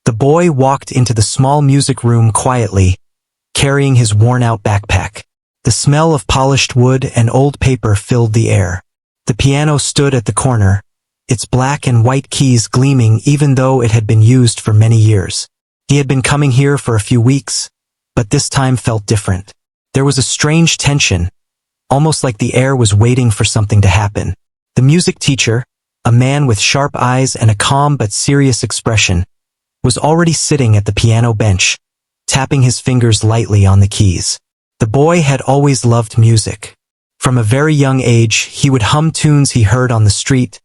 The boy walked into the small music room quietly, carrying his worn-out backpack. The smell of polished wood and old paper filled the air. The piano stood at the corner, its black and white keys gleaming even though it had been used for many years. He had been coming here for a few weeks, but this time felt different. There was a strange tension, almost like the air was waiting for something to happen. The music teacher, a man with sharp eyes and a calm but serious expression, was already sitting at the piano bench, tapping his fingers lightly on the keys. The boy had always loved music. From a very young age, he would hum tunes he heard on the street,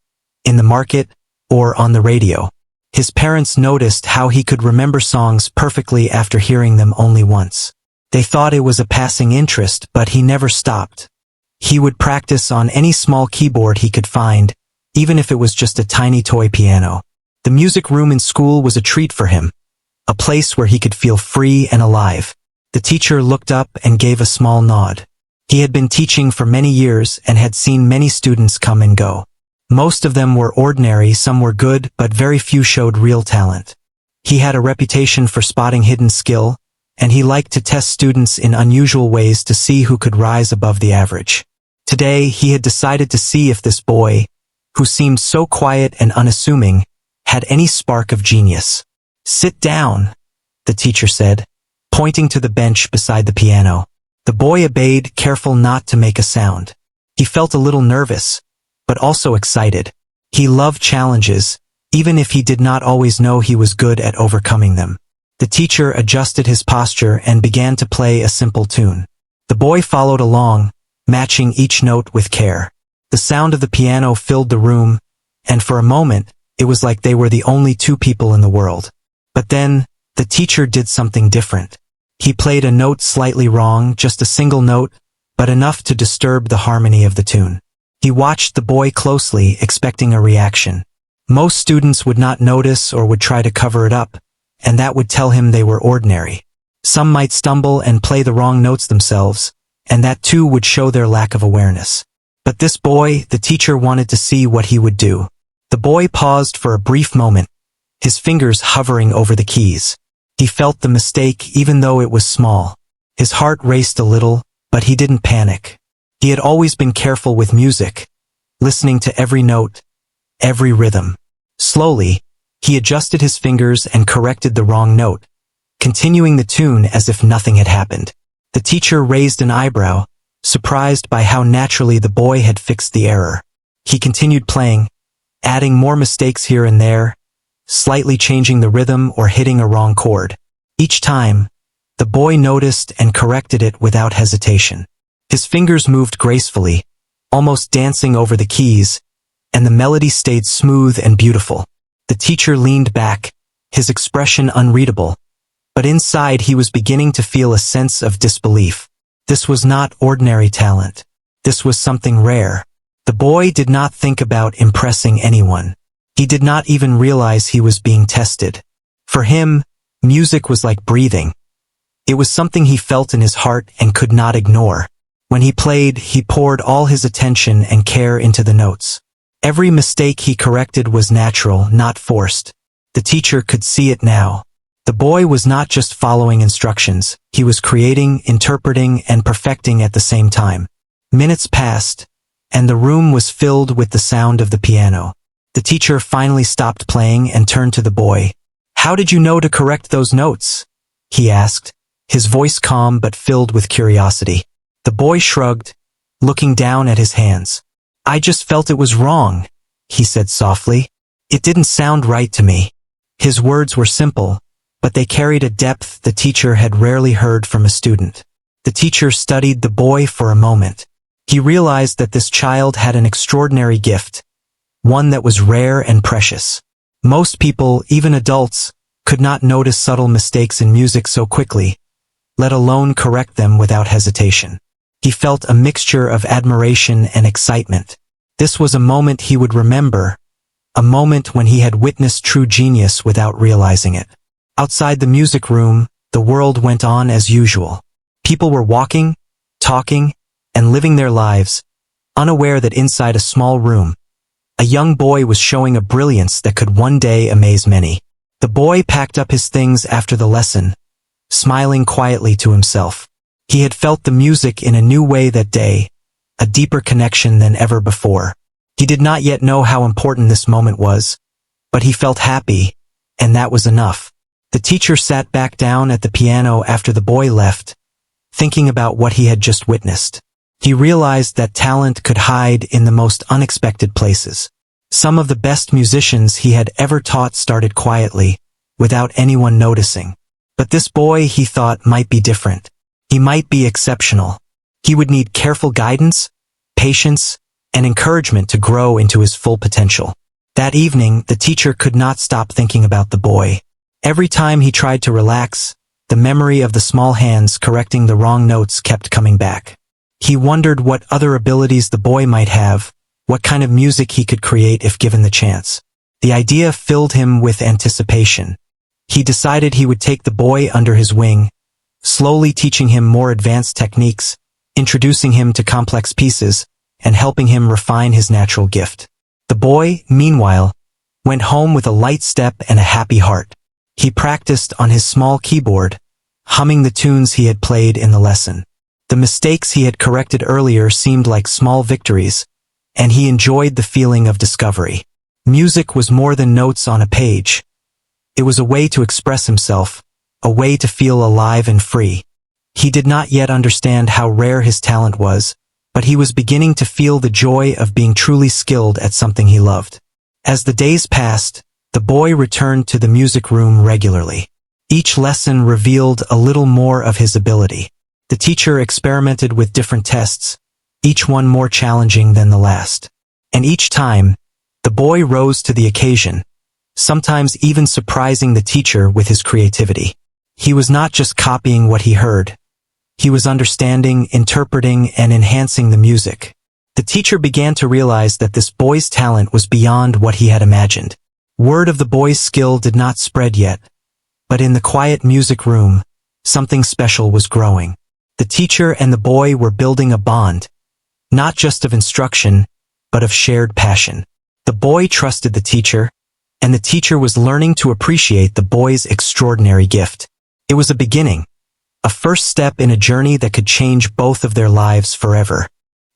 in the market, or on the radio. His parents noticed how he could remember songs perfectly after hearing them only once. They thought it was a passing interest, but he never stopped. He would practice on any small keyboard he could find, even if it was just a tiny toy piano. The music room in school was a treat for him, a place where he could feel free and alive. The teacher looked up and gave a small nod. He had been teaching for many years and had seen many students come and go. Most of them were ordinary, some were good, but very few showed real talent. He had a reputation for spotting hidden skill, and he liked to test students in unusual ways to see who could rise above the average. Today, he had decided to see if this boy, who seemed so quiet and unassuming, had any spark of genius. "Sit down," the teacher said, pointing to the bench beside the piano. The boy obeyed, careful not to make a sound. He felt a little nervous, but also excited. He loved challenges, even if he did not always know he was good at overcoming them. The teacher adjusted his posture and began to play a simple tune. The boy followed along, matching each note with care. The sound of the piano filled the room, and for a moment, it was like they were the only two people in the world. But then, the teacher did something different. He played a note slightly wrong, just a single note, but enough to disturb the harmony of the tune. He watched the boy closely, expecting a reaction. Most students would not notice or would try to cover it up, and that would tell him they were ordinary. Some might stumble and play the wrong notes themselves, and that too would show their lack of awareness. But this boy, the teacher wanted to see what he would do. The boy paused for a brief moment, his fingers hovering over the keys. He felt the mistake even though it was small. His heart raced a little, but he didn't panic. He had always been careful with music, listening to every note, every rhythm. Slowly, he adjusted his fingers and corrected the wrong note, continuing the tune as if nothing had happened. The teacher raised an eyebrow, surprised by how naturally the boy had fixed the error. He continued playing, adding more mistakes here and there, slightly changing the rhythm or hitting a wrong chord. Each time, the boy noticed and corrected it without hesitation. His fingers moved gracefully, almost dancing over the keys, and the melody stayed smooth and beautiful. The teacher leaned back, his expression unreadable, but inside he was beginning to feel a sense of disbelief. This was not ordinary talent. This was something rare. The boy did not think about impressing anyone. He did not even realize he was being tested. For him, music was like breathing. It was something he felt in his heart and could not ignore. When he played, he poured all his attention and care into the notes. Every mistake he corrected was natural, not forced. The teacher could see it now. The boy was not just following instructions, he was creating, interpreting, and perfecting at the same time. Minutes passed, and the room was filled with the sound of the piano. The teacher finally stopped playing and turned to the boy. "How did you know to correct those notes?" he asked, his voice calm but filled with curiosity. The boy shrugged, looking down at his hands. "I just felt it was wrong," he said softly. "It didn't sound right to me." His words were simple, but they carried a depth the teacher had rarely heard from a student. The teacher studied the boy for a moment. He realized that this child had an extraordinary gift, one that was rare and precious. Most people, even adults, could not notice subtle mistakes in music so quickly, let alone correct them without hesitation. He felt a mixture of admiration and excitement. This was a moment he would remember, a moment when he had witnessed true genius without realizing it. Outside the music room, the world went on as usual. People were walking, talking, and living their lives, unaware that inside a small room, a young boy was showing a brilliance that could one day amaze many. The boy packed up his things after the lesson, smiling quietly to himself. He had felt the music in a new way that day, a deeper connection than ever before. He did not yet know how important this moment was, but he felt happy, and that was enough. The teacher sat back down at the piano after the boy left, thinking about what he had just witnessed. He realized that talent could hide in the most unexpected places. Some of the best musicians he had ever taught started quietly, without anyone noticing. But this boy, he thought, might be different. He might be exceptional. He would need careful guidance, patience, and encouragement to grow into his full potential. That evening, the teacher could not stop thinking about the boy. Every time he tried to relax, the memory of the small hands correcting the wrong notes kept coming back. He wondered what other abilities the boy might have, what kind of music he could create if given the chance. The idea filled him with anticipation. He decided he would take the boy under his wing, slowly teaching him more advanced techniques, introducing him to complex pieces, and helping him refine his natural gift. The boy, meanwhile, went home with a light step and a happy heart. He practiced on his small keyboard, humming the tunes he had played in the lesson. The mistakes he had corrected earlier seemed like small victories, and he enjoyed the feeling of discovery. Music was more than notes on a page. It was a way to express himself, a way to feel alive and free. He did not yet understand how rare his talent was, but he was beginning to feel the joy of being truly skilled at something he loved. As the days passed, the boy returned to the music room regularly. Each lesson revealed a little more of his ability. The teacher experimented with different tests, each one more challenging than the last. And each time, the boy rose to the occasion, sometimes even surprising the teacher with his creativity. He was not just copying what he heard. He was understanding, interpreting, and enhancing the music. The teacher began to realize that this boy's talent was beyond what he had imagined. Word of the boy's skill did not spread yet, but in the quiet music room, something special was growing. The teacher and the boy were building a bond, not just of instruction, but of shared passion. The boy trusted the teacher, and the teacher was learning to appreciate the boy's extraordinary gift. It was a beginning, a first step in a journey that could change both of their lives forever.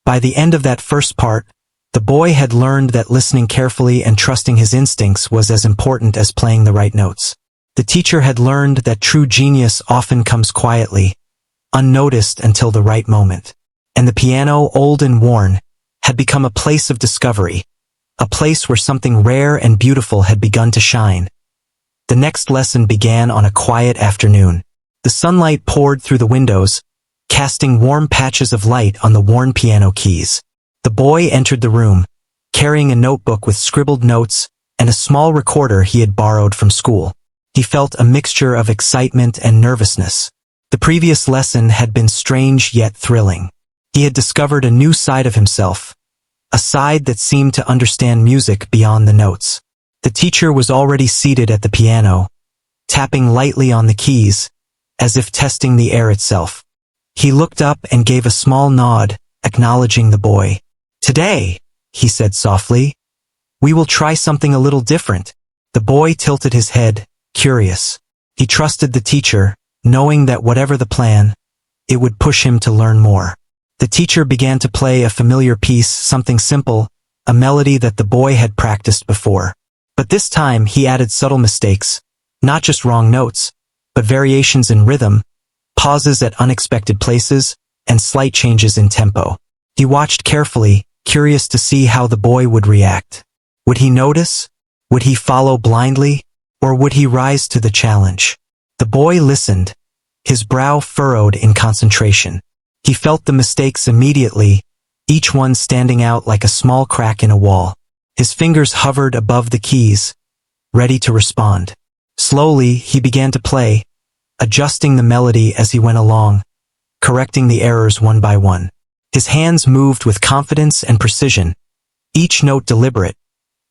By the end of that first part, the boy had learned that listening carefully and trusting his instincts was as important as playing the right notes. The teacher had learned that true genius often comes quietly, unnoticed until the right moment. And the piano, old and worn, had become a place of discovery, a place where something rare and beautiful had begun to shine. The next lesson began on a quiet afternoon. The sunlight poured through the windows, casting warm patches of light on the worn piano keys. The boy entered the room, carrying a notebook with scribbled notes and a small recorder he had borrowed from school. He felt a mixture of excitement and nervousness. The previous lesson had been strange yet thrilling. He had discovered a new side of himself, a side that seemed to understand music beyond the notes. The teacher was already seated at the piano, tapping lightly on the keys, as if testing the air itself. He looked up and gave a small nod, acknowledging the boy. "Today," he said softly, "we will try something a little different." The boy tilted his head, curious. He trusted the teacher, knowing that whatever the plan, it would push him to learn more. The teacher began to play a familiar piece, something simple, a melody that the boy had practiced before. But this time he added subtle mistakes, not just wrong notes, but variations in rhythm, pauses at unexpected places, and slight changes in tempo. He watched carefully, curious to see how the boy would react. Would he notice? Would he follow blindly? Or would he rise to the challenge? The boy listened, his brow furrowed in concentration. He felt the mistakes immediately, each one standing out like a small crack in a wall. His fingers hovered above the keys, ready to respond. Slowly, he began to play, adjusting the melody as he went along, correcting the errors one by one. His hands moved with confidence and precision, each note deliberate,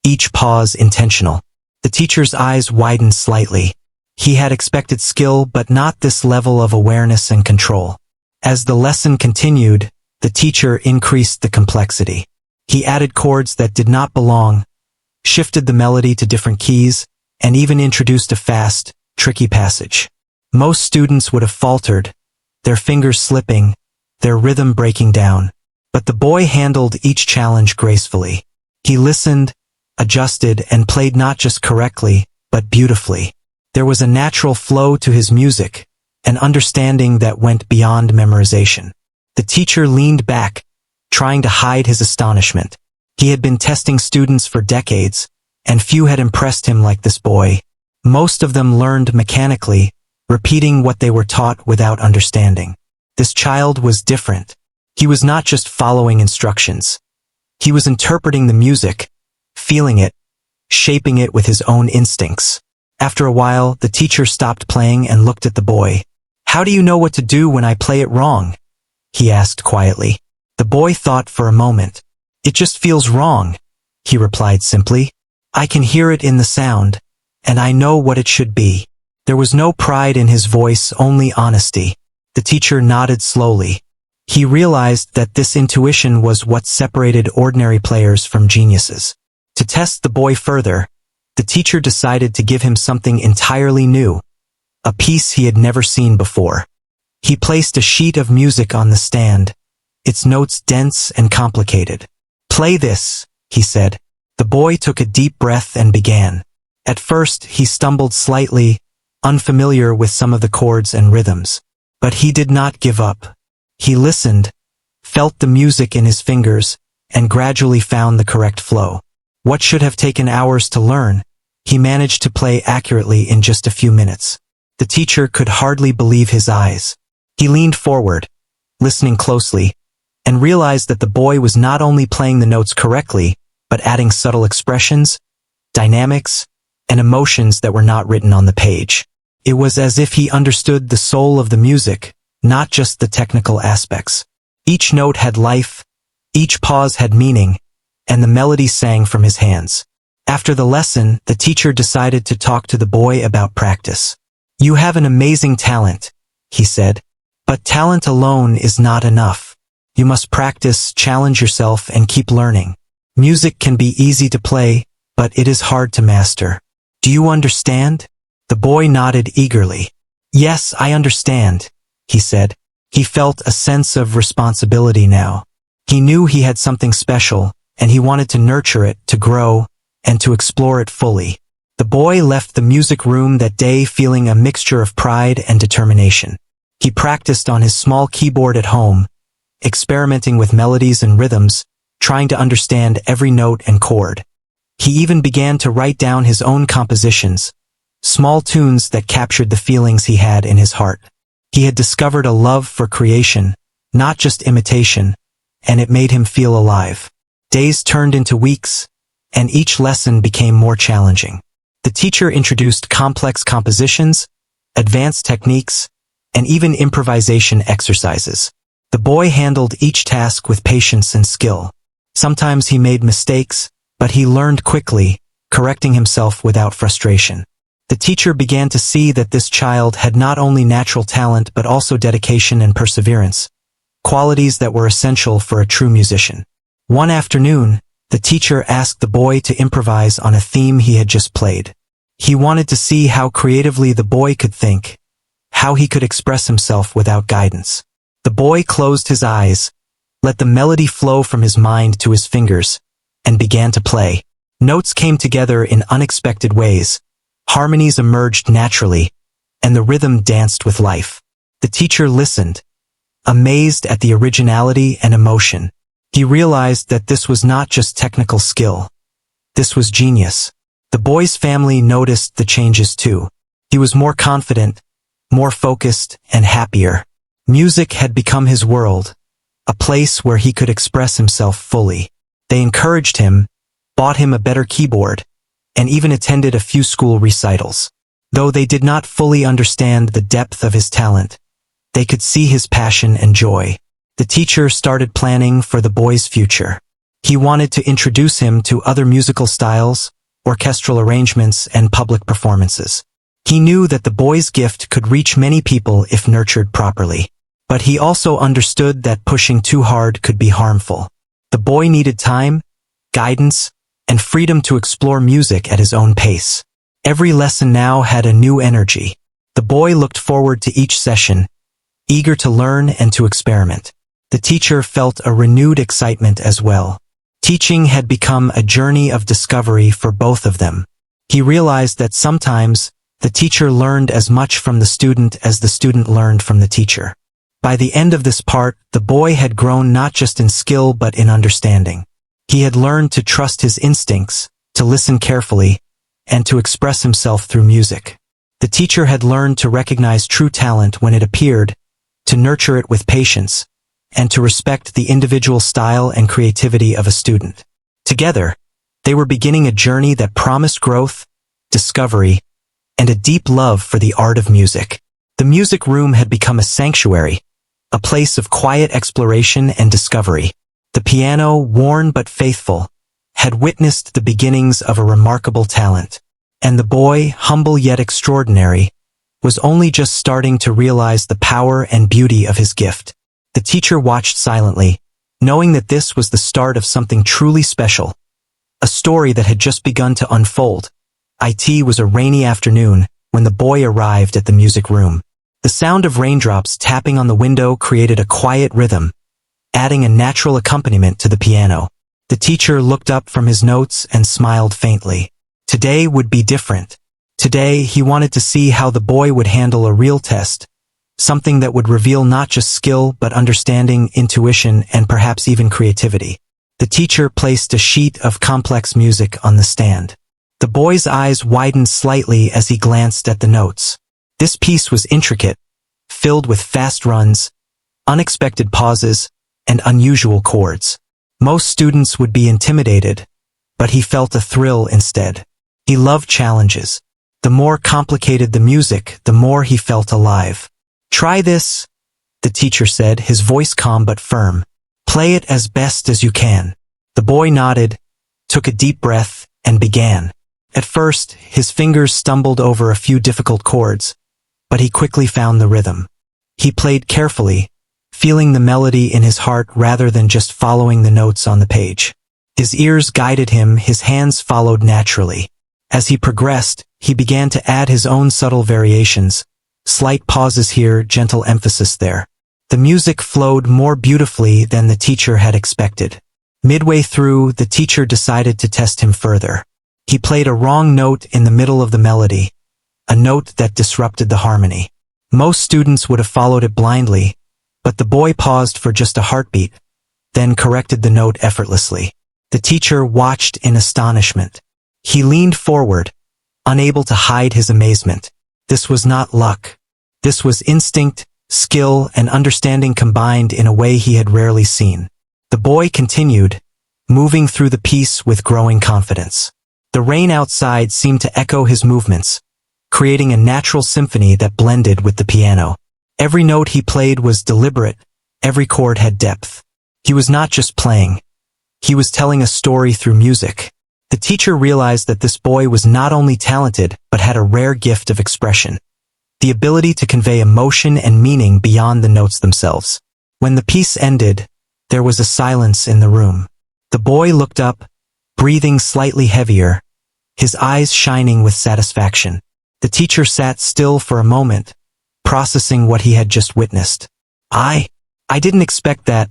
each pause intentional. The teacher's eyes widened slightly. He had expected skill, but not this level of awareness and control. As the lesson continued, the teacher increased the complexity. He added chords that did not belong, shifted the melody to different keys, and even introduced a fast, tricky passage. Most students would have faltered, their fingers slipping, their rhythm breaking down. But the boy handled each challenge gracefully. He listened, adjusted, and played not just correctly, but beautifully. There was a natural flow to his music, an understanding that went beyond memorization. The teacher leaned back, trying to hide his astonishment. He had been testing students for decades, and few had impressed him like this boy. Most of them learned mechanically, repeating what they were taught without understanding. This child was different. He was not just following instructions. He was interpreting the music, feeling it, shaping it with his own instincts. After a while, the teacher stopped playing and looked at the boy. "How do you know what to do when I play it wrong?" he asked quietly. The boy thought for a moment. "It just feels wrong," he replied simply. "I can hear it in the sound, and I know what it should be." There was no pride in his voice, only honesty. The teacher nodded slowly. He realized that this intuition was what separated ordinary players from geniuses. To test the boy further, the teacher decided to give him something entirely new, a piece he had never seen before. He placed a sheet of music on the stand, its notes dense and complicated. "Play this," he said. The boy took a deep breath and began. At first, he stumbled slightly, unfamiliar with some of the chords and rhythms. But he did not give up. He listened, felt the music in his fingers, and gradually found the correct flow. What should have taken hours to learn, he managed to play accurately in just a few minutes. The teacher could hardly believe his eyes. He leaned forward, listening closely, and realized that the boy was not only playing the notes correctly, but adding subtle expressions, dynamics, and emotions that were not written on the page. It was as if he understood the soul of the music, not just the technical aspects. Each note had life, each pause had meaning, and the melody sang from his hands. After the lesson, the teacher decided to talk to the boy about practice. "You have an amazing talent," he said, "but talent alone is not enough. You must practice, challenge yourself, and keep learning. Music can be easy to play, but it is hard to master. Do you understand?" The boy nodded eagerly. "Yes, I understand," he said. He felt a sense of responsibility now. He knew he had something special, and he wanted to nurture it, to grow, and to explore it fully. The boy left the music room that day feeling a mixture of pride and determination. He practiced on his small keyboard at home, experimenting with melodies and rhythms, trying to understand every note and chord. He even began to write down his own compositions, small tunes that captured the feelings he had in his heart. He had discovered a love for creation, not just imitation, and it made him feel alive. Days turned into weeks, and each lesson became more challenging. The teacher introduced complex compositions, advanced techniques, and even improvisation exercises. The boy handled each task with patience and skill. Sometimes he made mistakes, but he learned quickly, correcting himself without frustration. The teacher began to see that this child had not only natural talent but also dedication and perseverance, qualities that were essential for a true musician. One afternoon, the teacher asked the boy to improvise on a theme he had just played. He wanted to see how creatively the boy could think, how he could express himself without guidance. The boy closed his eyes, let the melody flow from his mind to his fingers, and began to play. Notes came together in unexpected ways. Harmonies emerged naturally, and the rhythm danced with life. The teacher listened, amazed at the originality and emotion. He realized that this was not just technical skill. This was genius. The boy's family noticed the changes too. He was more confident, more focused, and happier. Music had become his world, a place where he could express himself fully. They encouraged him, bought him a better keyboard, and even attended a few school recitals. Though they did not fully understand the depth of his talent, they could see his passion and joy. The teacher started planning for the boy's future. He wanted to introduce him to other musical styles, orchestral arrangements, and public performances. He knew that the boy's gift could reach many people if nurtured properly. But he also understood that pushing too hard could be harmful. The boy needed time, guidance, and freedom to explore music at his own pace. Every lesson now had a new energy. The boy looked forward to each session, eager to learn and to experiment. The teacher felt a renewed excitement as well. Teaching had become a journey of discovery for both of them. He realized that sometimes the teacher learned as much from the student as the student learned from the teacher. By the end of this part, the boy had grown not just in skill but in understanding. He had learned to trust his instincts, to listen carefully, and to express himself through music. The teacher had learned to recognize true talent when it appeared, to nurture it with patience, and to respect the individual style and creativity of a student. Together, they were beginning a journey that promised growth, discovery, and a deep love for the art of music. The music room had become a sanctuary, a place of quiet exploration and discovery. The piano, worn but faithful, had witnessed the beginnings of a remarkable talent, and the boy, humble yet extraordinary, was only just starting to realize the power and beauty of his gift. The teacher watched silently, knowing that this was the start of something truly special, a story that had just begun to unfold. It was a rainy afternoon when the boy arrived at the music room. The sound of raindrops tapping on the window created a quiet rhythm, adding a natural accompaniment to the piano. The teacher looked up from his notes and smiled faintly. Today would be different. Today he wanted to see how the boy would handle a real test, something that would reveal not just skill but understanding, intuition, and perhaps even creativity. The teacher placed a sheet of complex music on the stand. The boy's eyes widened slightly as he glanced at the notes. This piece was intricate, filled with fast runs, unexpected pauses, and unusual chords. Most students would be intimidated, but he felt a thrill instead. He loved challenges. The more complicated the music, the more he felt alive. "Try this," the teacher said, his voice calm but firm. "Play it as best as you can." The boy nodded, took a deep breath, and began. At first, his fingers stumbled over a few difficult chords, but he quickly found the rhythm. He played carefully, feeling the melody in his heart rather than just following the notes on the page. His ears guided him, his hands followed naturally. As he progressed, he began to add his own subtle variations, slight pauses here, gentle emphasis there. The music flowed more beautifully than the teacher had expected. Midway through, the teacher decided to test him further. He played a wrong note in the middle of the melody, a note that disrupted the harmony. Most students would have followed it blindly, but the boy paused for just a heartbeat, then corrected the note effortlessly. The teacher watched in astonishment. He leaned forward, unable to hide his amazement. This was not luck. This was instinct, skill, and understanding combined in a way he had rarely seen. The boy continued, moving through the piece with growing confidence. The rain outside seemed to echo his movements, creating a natural symphony that blended with the piano. Every note he played was deliberate, every chord had depth. He was not just playing. He was telling a story through music. The teacher realized that this boy was not only talented but had a rare gift of expression, the ability to convey emotion and meaning beyond the notes themselves. When the piece ended, there was a silence in the room. The boy looked up, breathing slightly heavier, his eyes shining with satisfaction. The teacher sat still for a moment, processing what he had just witnessed. I didn't expect that,"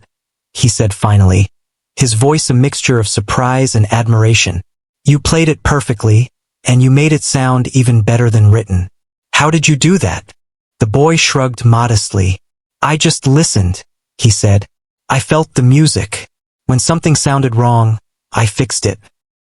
he said finally, his voice a mixture of surprise and admiration. "You played it perfectly, and you made it sound even better than written. How did you do that?" The boy shrugged modestly. "I just listened," he said. "I felt the music. When something sounded wrong, I fixed it.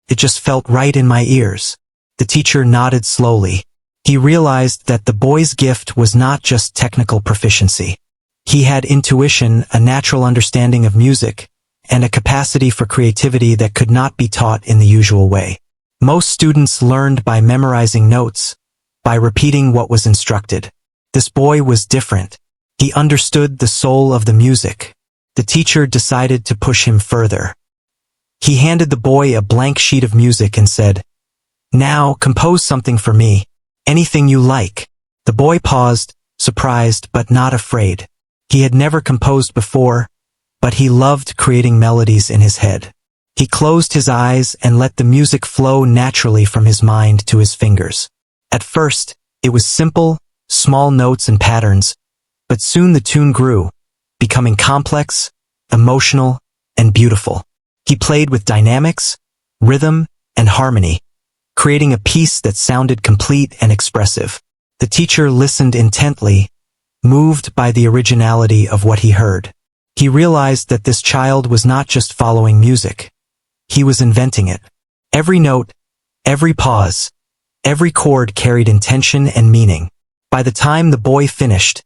It just felt right in my ears." The teacher nodded slowly. He realized that the boy's gift was not just technical proficiency. He had intuition, a natural understanding of music, and a capacity for creativity that could not be taught in the usual way. Most students learned by memorizing notes, by repeating what was instructed. This boy was different. He understood the soul of the music. The teacher decided to push him further. He handed the boy a blank sheet of music and said, "Now compose something for me, anything you like." The boy paused, surprised but not afraid. He had never composed before, but he loved creating melodies in his head. He closed his eyes and let the music flow naturally from his mind to his fingers. At first, it was simple, small notes and patterns, but soon the tune grew, becoming complex, emotional, and beautiful. He played with dynamics, rhythm, and harmony, creating a piece that sounded complete and expressive. The teacher listened intently, moved by the originality of what he heard. He realized that this child was not just following music. He was inventing it. Every note, every pause, every chord carried intention and meaning. By the time the boy finished,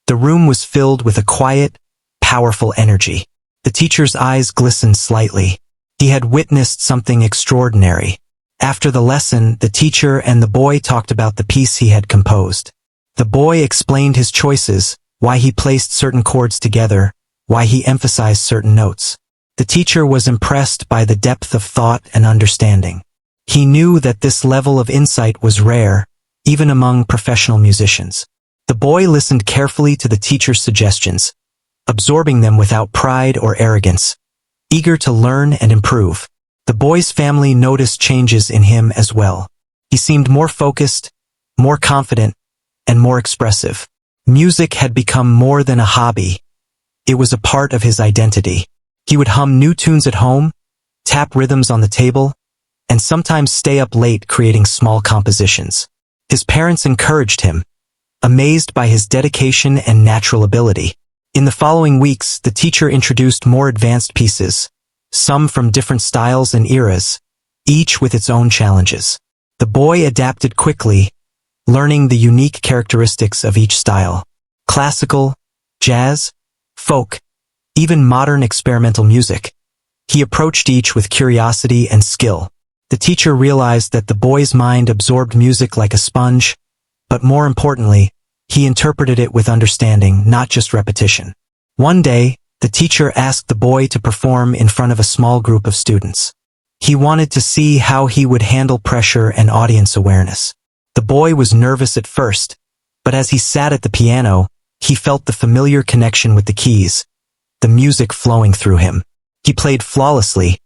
the room was filled with a quiet, powerful energy. The teacher's eyes glistened slightly. He had witnessed something extraordinary. After the lesson, the teacher and the boy talked about the piece he had composed. The boy explained his choices, why he placed certain chords together, why he emphasized certain notes. The teacher was impressed by the depth of thought and understanding. He knew that this level of insight was rare, even among professional musicians. The boy listened carefully to the teacher's suggestions, absorbing them without pride or arrogance, eager to learn and improve. The boy's family noticed changes in him as well. He seemed more focused, more confident, and more expressive. Music had become more than a hobby. It was a part of his identity. He would hum new tunes at home, tap rhythms on the table, and sometimes stay up late creating small compositions. His parents encouraged him, amazed by his dedication and natural ability. In the following weeks, the teacher introduced more advanced pieces, some from different styles and eras, each with its own challenges. The boy adapted quickly, learning the unique characteristics of each style. Classical, jazz, folk, even modern experimental music. He approached each with curiosity and skill. The teacher realized that the boy's mind absorbed music like a sponge, but more importantly, he interpreted it with understanding, not just repetition. One day, the teacher asked the boy to perform in front of a small group of students. He wanted to see how he would handle pressure and audience awareness. The boy was nervous at first, but as he sat at the piano, he felt the familiar connection with the keys, the music flowing through him. He played flawlessly,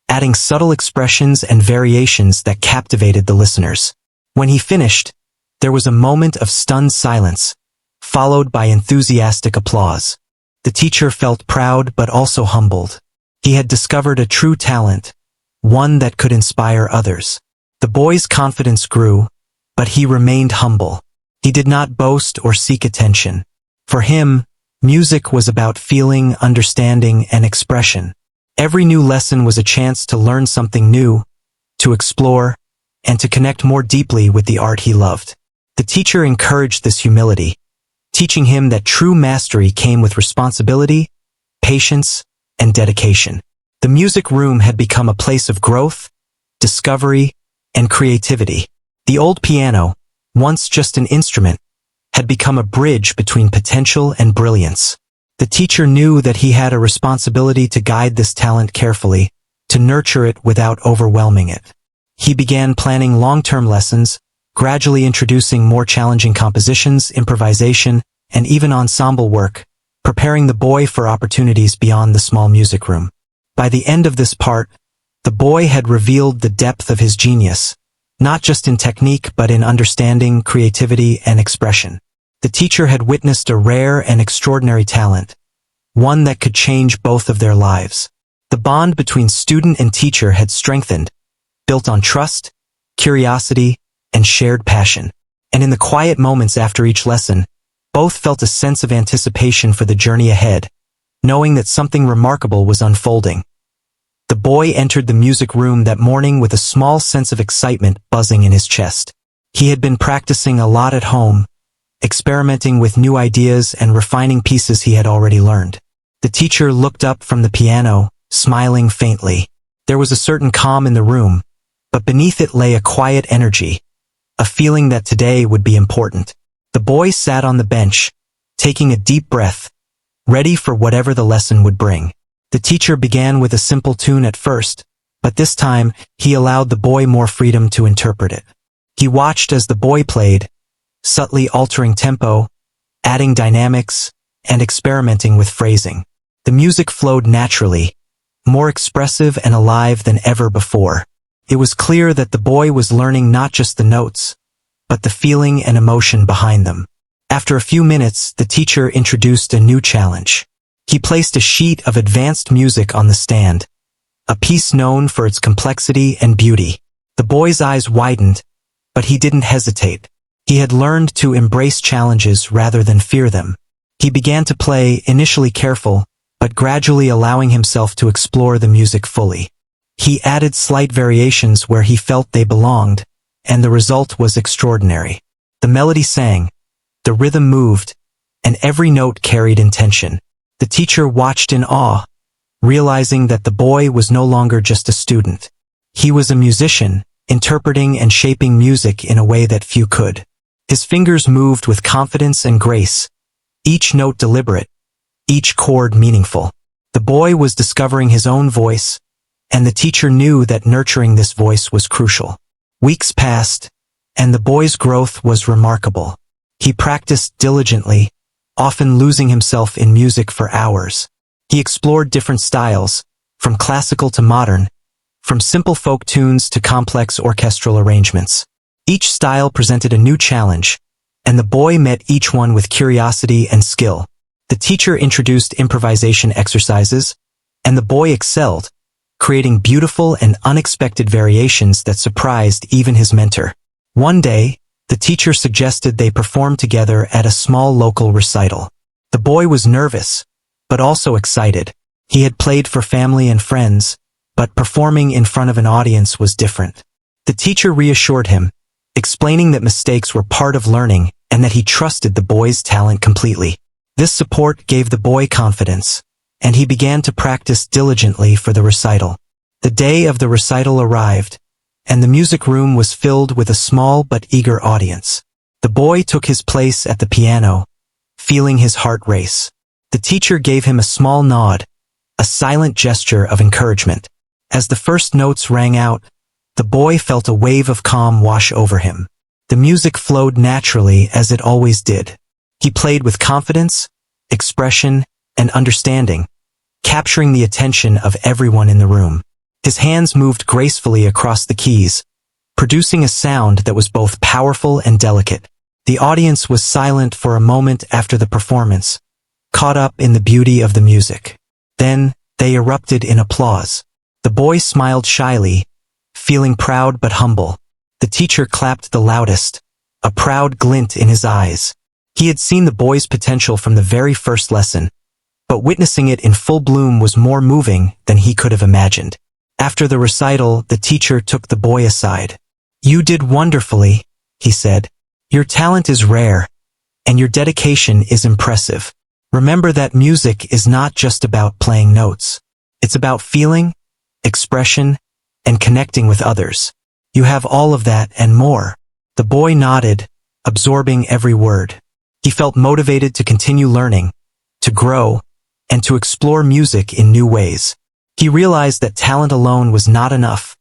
adding subtle expressions and variations that captivated the listeners. When he finished, there was a moment of stunned silence, followed by enthusiastic applause. The teacher felt proud but also humbled. He had discovered a true talent, one that could inspire others. The boy's confidence grew, but he remained humble. He did not boast or seek attention. For him, music was about feeling, understanding, and expression. Every new lesson was a chance to learn something new, to explore, and to connect more deeply with the art he loved. The teacher encouraged this humility, teaching him that true mastery came with responsibility, patience, and dedication. The music room had become a place of growth, discovery, and creativity. The old piano, once just an instrument, had become a bridge between potential and brilliance. The teacher knew that he had a responsibility to guide this talent carefully, to nurture it without overwhelming it. He began planning long-term lessons, gradually introducing more challenging compositions, improvisation, and even ensemble work, preparing the boy for opportunities beyond the small music room. By the end of this part, the boy had revealed the depth of his genius, not just in technique but in understanding, creativity, and expression. The teacher had witnessed a rare and extraordinary talent, one that could change both of their lives. The bond between student and teacher had strengthened, built on trust, curiosity, and shared passion. And in the quiet moments after each lesson, both felt a sense of anticipation for the journey ahead, knowing that something remarkable was unfolding. The boy entered the music room that morning with a small sense of excitement buzzing in his chest. He had been practicing a lot at home, experimenting with new ideas and refining pieces he had already learned. The teacher looked up from the piano, smiling faintly. There was a certain calm in the room, but beneath it lay a quiet energy, a feeling that today would be important. The boy sat on the bench, taking a deep breath, ready for whatever the lesson would bring. The teacher began with a simple tune at first, but this time he allowed the boy more freedom to interpret it. He watched as the boy played, subtly altering tempo, adding dynamics, and experimenting with phrasing. The music flowed naturally, more expressive and alive than ever before. It was clear that the boy was learning not just the notes, but the feeling and emotion behind them. After a few minutes, the teacher introduced a new challenge. He placed a sheet of advanced music on the stand, a piece known for its complexity and beauty. The boy's eyes widened, but he didn't hesitate. He had learned to embrace challenges rather than fear them. He began to play, initially careful, but gradually allowing himself to explore the music fully. He added slight variations where he felt they belonged, and the result was extraordinary. The melody sang, the rhythm moved, and every note carried intention. The teacher watched in awe, realizing that the boy was no longer just a student. He was a musician, interpreting and shaping music in a way that few could. His fingers moved with confidence and grace, each note deliberate, each chord meaningful. The boy was discovering his own voice, and the teacher knew that nurturing this voice was crucial. Weeks passed, and the boy's growth was remarkable. He practiced diligently, often losing himself in music for hours. He explored different styles, from classical to modern, from simple folk tunes to complex orchestral arrangements. Each style presented a new challenge, and the boy met each one with curiosity and skill. The teacher introduced improvisation exercises, and the boy excelled, creating beautiful and unexpected variations that surprised even his mentor. One day, the teacher suggested they perform together at a small local recital. The boy was nervous, but also excited. He had played for family and friends, but performing in front of an audience was different. The teacher reassured him, explaining that mistakes were part of learning and that he trusted the boy's talent completely. This support gave the boy confidence, and he began to practice diligently for the recital. The day of the recital arrived, and the music room was filled with a small but eager audience. The boy took his place at the piano, feeling his heart race. The teacher gave him a small nod, a silent gesture of encouragement. As the first notes rang out, the boy felt a wave of calm wash over him. The music flowed naturally as it always did. He played with confidence, expression, and understanding, capturing the attention of everyone in the room. His hands moved gracefully across the keys, producing a sound that was both powerful and delicate. The audience was silent for a moment after the performance, caught up in the beauty of the music. Then, they erupted in applause. The boy smiled shyly, feeling proud but humble. The teacher clapped the loudest, a proud glint in his eyes. He had seen the boy's potential from the very first lesson, but witnessing it in full bloom was more moving than he could have imagined. After the recital, the teacher took the boy aside. "You did wonderfully," he said. "Your talent is rare, and your dedication is impressive. Remember that music is not just about playing notes. It's about feeling, expression, and connecting with others. You have all of that and more." The boy nodded, absorbing every word. He felt motivated to continue learning, to grow, and to explore music in new ways. He realized that talent alone was not enough.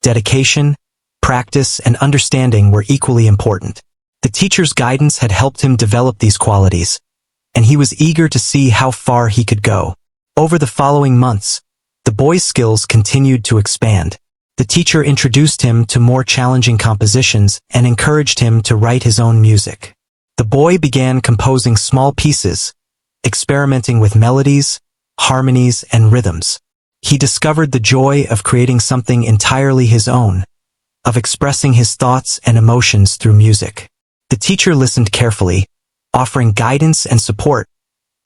Dedication, practice, and understanding were equally important. The teacher's guidance had helped him develop these qualities, and he was eager to see how far he could go. Over the following months, the boy's skills continued to expand. The teacher introduced him to more challenging compositions and encouraged him to write his own music. The boy began composing small pieces, experimenting with melodies, harmonies, and rhythms. He discovered the joy of creating something entirely his own, of expressing his thoughts and emotions through music. The teacher listened carefully, offering guidance and support,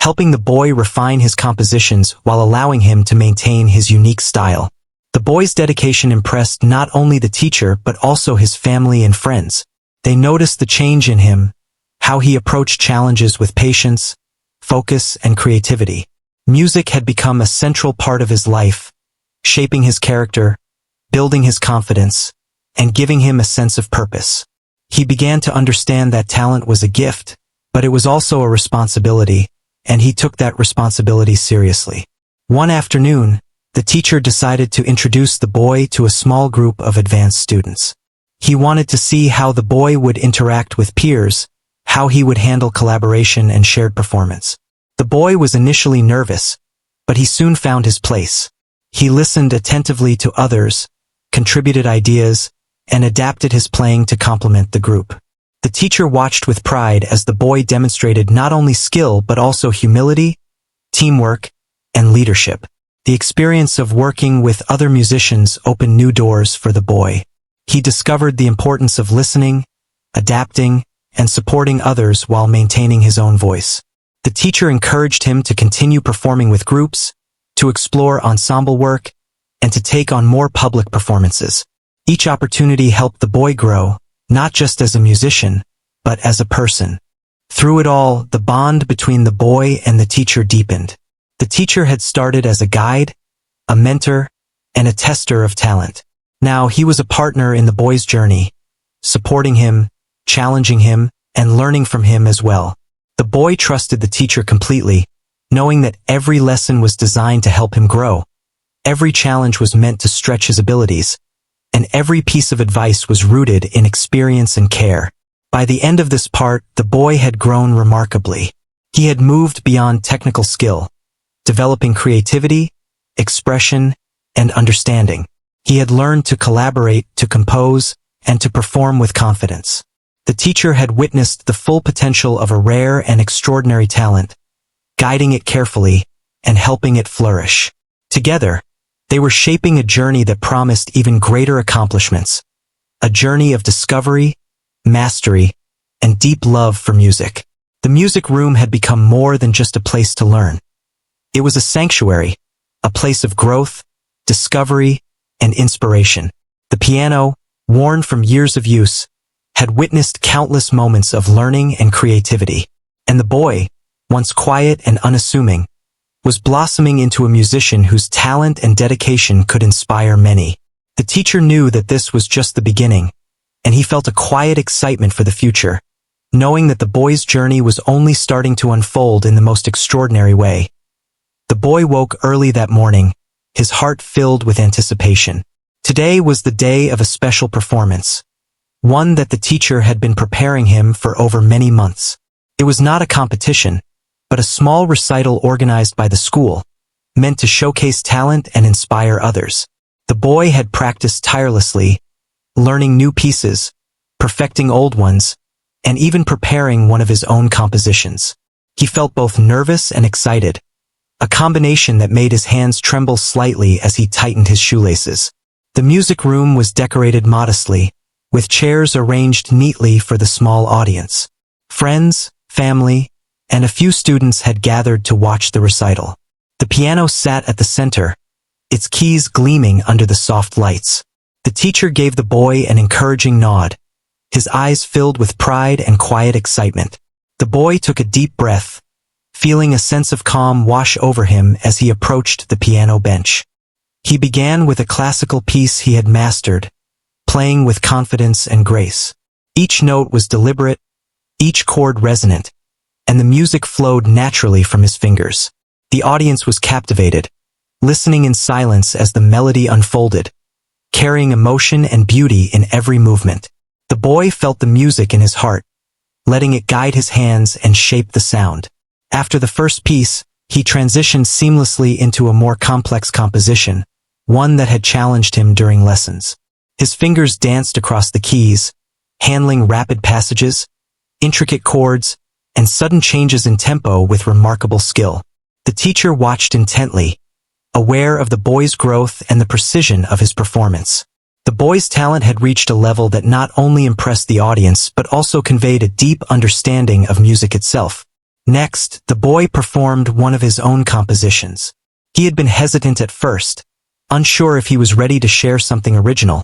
helping the boy refine his compositions while allowing him to maintain his unique style. The boy's dedication impressed not only the teacher but also his family and friends. They noticed the change in him, how he approached challenges with patience, focus, and creativity. Music had become a central part of his life, shaping his character, building his confidence, and giving him a sense of purpose. He began to understand that talent was a gift, but it was also a responsibility, and he took that responsibility seriously. One afternoon, the teacher decided to introduce the boy to a small group of advanced students. He wanted to see how the boy would interact with peers, how he would handle collaboration and shared performance. The boy was initially nervous, but he soon found his place. He listened attentively to others, contributed ideas, and adapted his playing to complement the group. The teacher watched with pride as the boy demonstrated not only skill but also humility, teamwork, and leadership. The experience of working with other musicians opened new doors for the boy. He discovered the importance of listening, adapting, and supporting others while maintaining his own voice. The teacher encouraged him to continue performing with groups, to explore ensemble work, and to take on more public performances. Each opportunity helped the boy grow, not just as a musician, but as a person. Through it all, the bond between the boy and the teacher deepened. The teacher had started as a guide, a mentor, and a tester of talent. Now he was a partner in the boy's journey, supporting him, challenging him, and learning from him as well. The boy trusted the teacher completely, knowing that every lesson was designed to help him grow. Every challenge was meant to stretch his abilities, and every piece of advice was rooted in experience and care. By the end of this part, the boy had grown remarkably. He had moved beyond technical skill, developing creativity, expression, and understanding. He had learned to collaborate, to compose, and to perform with confidence. The teacher had witnessed the full potential of a rare and extraordinary talent, guiding it carefully and helping it flourish. Together, they were shaping a journey that promised even greater accomplishments, a journey of discovery, mastery, and deep love for music. The music room had become more than just a place to learn. It was a sanctuary, a place of growth, discovery, and inspiration. The piano, worn from years of use, had witnessed countless moments of learning and creativity. And the boy, once quiet and unassuming, was blossoming into a musician whose talent and dedication could inspire many. The teacher knew that this was just the beginning, and he felt a quiet excitement for the future, knowing that the boy's journey was only starting to unfold in the most extraordinary way. The boy woke early that morning, his heart filled with anticipation. Today was the day of a special performance, one that the teacher had been preparing him for over many months. It was not a competition, but a small recital organized by the school, meant to showcase talent and inspire others. The boy had practiced tirelessly, learning new pieces, perfecting old ones, and even preparing one of his own compositions. He felt both nervous and excited, a combination that made his hands tremble slightly as he tightened his shoelaces. The music room was decorated modestly, with chairs arranged neatly for the small audience. Friends, family, and a few students had gathered to watch the recital. The piano sat at the center, its keys gleaming under the soft lights. The teacher gave the boy an encouraging nod, his eyes filled with pride and quiet excitement. The boy took a deep breath, feeling a sense of calm wash over him as he approached the piano bench. He began with a classical piece he had mastered, playing with confidence and grace. Each note was deliberate, each chord resonant, and the music flowed naturally from his fingers. The audience was captivated, listening in silence as the melody unfolded, carrying emotion and beauty in every movement. The boy felt the music in his heart, letting it guide his hands and shape the sound. After the first piece, he transitioned seamlessly into a more complex composition, one that had challenged him during lessons. His fingers danced across the keys, handling rapid passages, intricate chords, and sudden changes in tempo with remarkable skill. The teacher watched intently, aware of the boy's growth and the precision of his performance. The boy's talent had reached a level that not only impressed the audience but also conveyed a deep understanding of music itself. Next, the boy performed one of his own compositions. He had been hesitant at first, unsure if he was ready to share something original,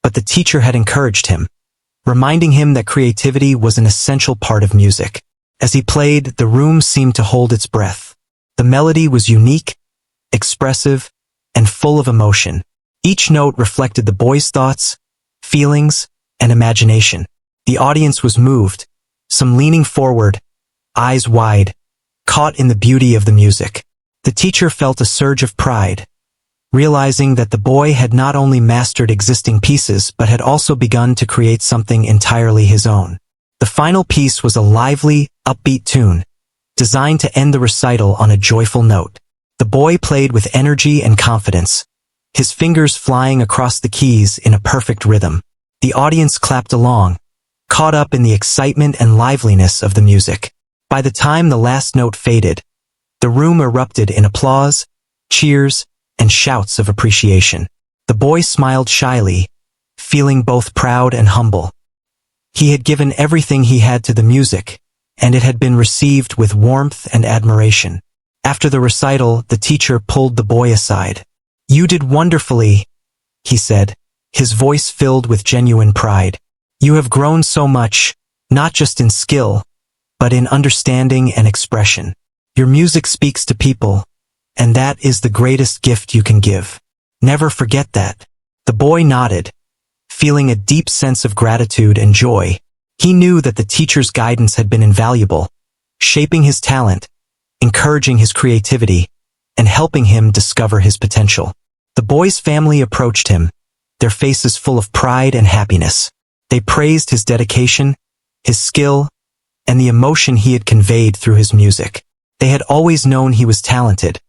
but the teacher had encouraged him, reminding him that creativity was an essential part of music. As he played, the room seemed to hold its breath. The melody was unique, expressive, and full of emotion. Each note reflected the boy's thoughts, feelings, and imagination. The audience was moved, some leaning forward, eyes wide, caught in the beauty of the music. The teacher felt a surge of pride, realizing that the boy had not only mastered existing pieces but had also begun to create something entirely his own. The final piece was a lively, upbeat tune, designed to end the recital on a joyful note. The boy played with energy and confidence, his fingers flying across the keys in a perfect rhythm. The audience clapped along, caught up in the excitement and liveliness of the music. By the time the last note faded, the room erupted in applause, cheers, and shouts of appreciation. The boy smiled shyly, feeling both proud and humble. He had given everything he had to the music, and it had been received with warmth and admiration. After the recital, the teacher pulled the boy aside. "You did wonderfully," he said, his voice filled with genuine pride. "You have grown so much, not just in skill, but in understanding and expression. Your music speaks to people, and that is the greatest gift you can give. Never forget that." The boy nodded, feeling a deep sense of gratitude and joy. He knew that the teacher's guidance had been invaluable, shaping his talent, encouraging his creativity, and helping him discover his potential. The boy's family approached him, their faces full of pride and happiness. They praised his dedication, his skill, and the emotion he had conveyed through his music. They had always known he was talented,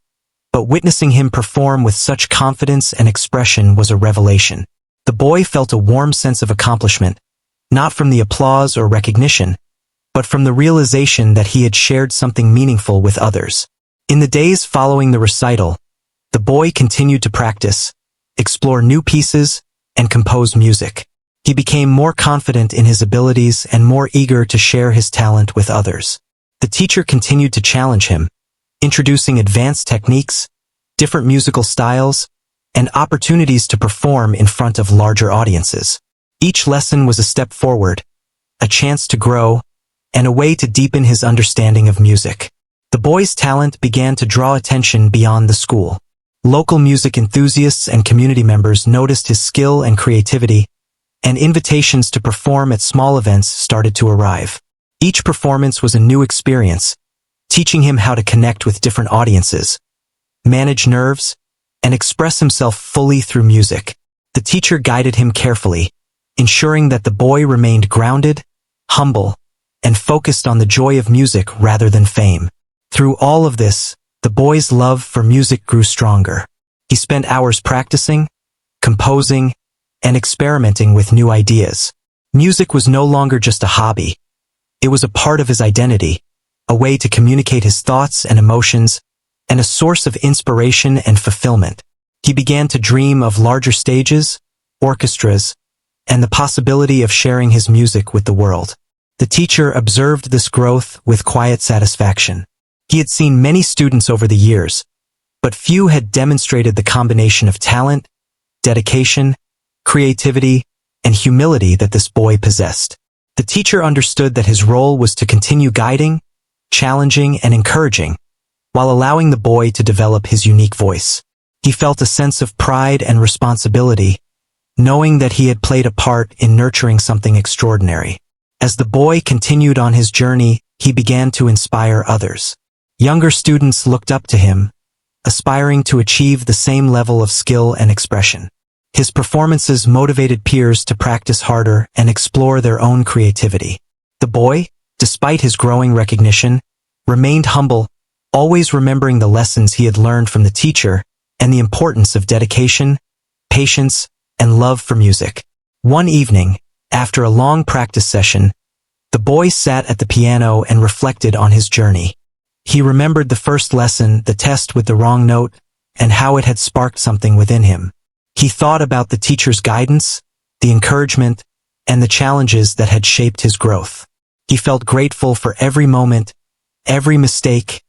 but witnessing him perform with such confidence and expression was a revelation. The boy felt a warm sense of accomplishment, not from the applause or recognition, but from the realization that he had shared something meaningful with others. In the days following the recital, the boy continued to practice, explore new pieces, and compose music. He became more confident in his abilities and more eager to share his talent with others. The teacher continued to challenge him, introducing advanced techniques, different musical styles, and opportunities to perform in front of larger audiences. Each lesson was a step forward, a chance to grow, and a way to deepen his understanding of music. The boy's talent began to draw attention beyond the school. Local music enthusiasts and community members noticed his skill and creativity, and invitations to perform at small events started to arrive. Each performance was a new experience, teaching him how to connect with different audiences, manage nerves, and express himself fully through music. The teacher guided him carefully, ensuring that the boy remained grounded, humble, and focused on the joy of music rather than fame. Through all of this, the boy's love for music grew stronger. He spent hours practicing, composing, and experimenting with new ideas. Music was no longer just a hobby. It was a part of his identity, a way to communicate his thoughts and emotions, and a source of inspiration and fulfillment. He began to dream of larger stages, orchestras, and the possibility of sharing his music with the world. The teacher observed this growth with quiet satisfaction. He had seen many students over the years, but few had demonstrated the combination of talent, dedication, creativity, and humility that this boy possessed. The teacher understood that his role was to continue guiding, challenging, and encouraging, while allowing the boy to develop his unique voice. He felt a sense of pride and responsibility, knowing that he had played a part in nurturing something extraordinary. As the boy continued on his journey, he began to inspire others. Younger students looked up to him, aspiring to achieve the same level of skill and expression. His performances motivated peers to practice harder and explore their own creativity. The boy, despite his growing recognition, remained humble, always remembering the lessons he had learned from the teacher and the importance of dedication, patience, and love for music. One evening, after a long practice session, the boy sat at the piano and reflected on his journey. He remembered the first lesson, the test with the wrong note, and how it had sparked something within him. He thought about the teacher's guidance, the encouragement, and the challenges that had shaped his growth. He felt grateful for every moment, every mistake,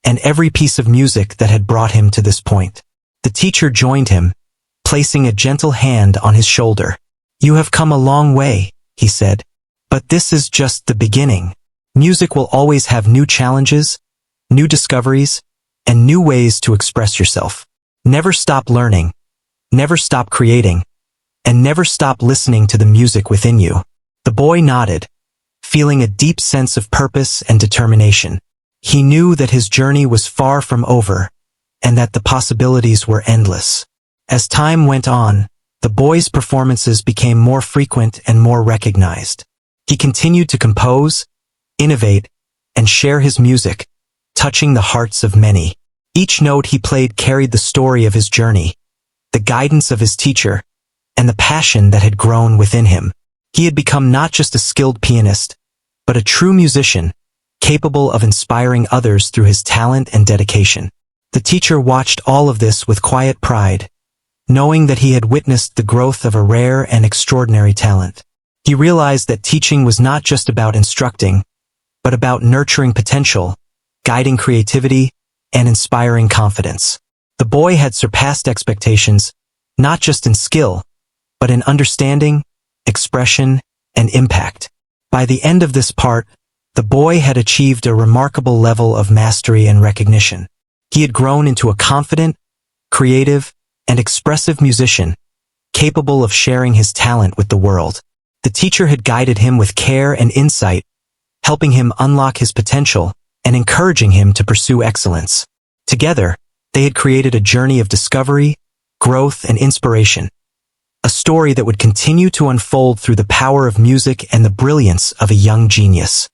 and every piece of music that had brought him to this point. The teacher joined him, placing a gentle hand on his shoulder. "You have come a long way," he said, "but this is just the beginning. Music will always have new challenges, new discoveries, and new ways to express yourself. Never stop learning, never stop creating, and never stop listening to the music within you." The boy nodded, feeling a deep sense of purpose and determination. He knew that his journey was far from over, and that the possibilities were endless. As time went on, the boy's performances became more frequent and more recognized. He continued to compose, innovate, and share his music, touching the hearts of many. Each note he played carried the story of his journey, the guidance of his teacher, and the passion that had grown within him. He had become not just a skilled pianist, but a true musician, capable of inspiring others through his talent and dedication. The teacher watched all of this with quiet pride, knowing that he had witnessed the growth of a rare and extraordinary talent. He realized that teaching was not just about instructing, but about nurturing potential, guiding creativity, and inspiring confidence. The boy had surpassed expectations, not just in skill, but in understanding, expression, and impact. By the end of this part, the boy had achieved a remarkable level of mastery and recognition. He had grown into a confident, creative, and expressive musician, capable of sharing his talent with the world. The teacher had guided him with care and insight, helping him unlock his potential and encouraging him to pursue excellence. Together, they had created a journey of discovery, growth, and inspiration, a story that would continue to unfold through the power of music and the brilliance of a young genius.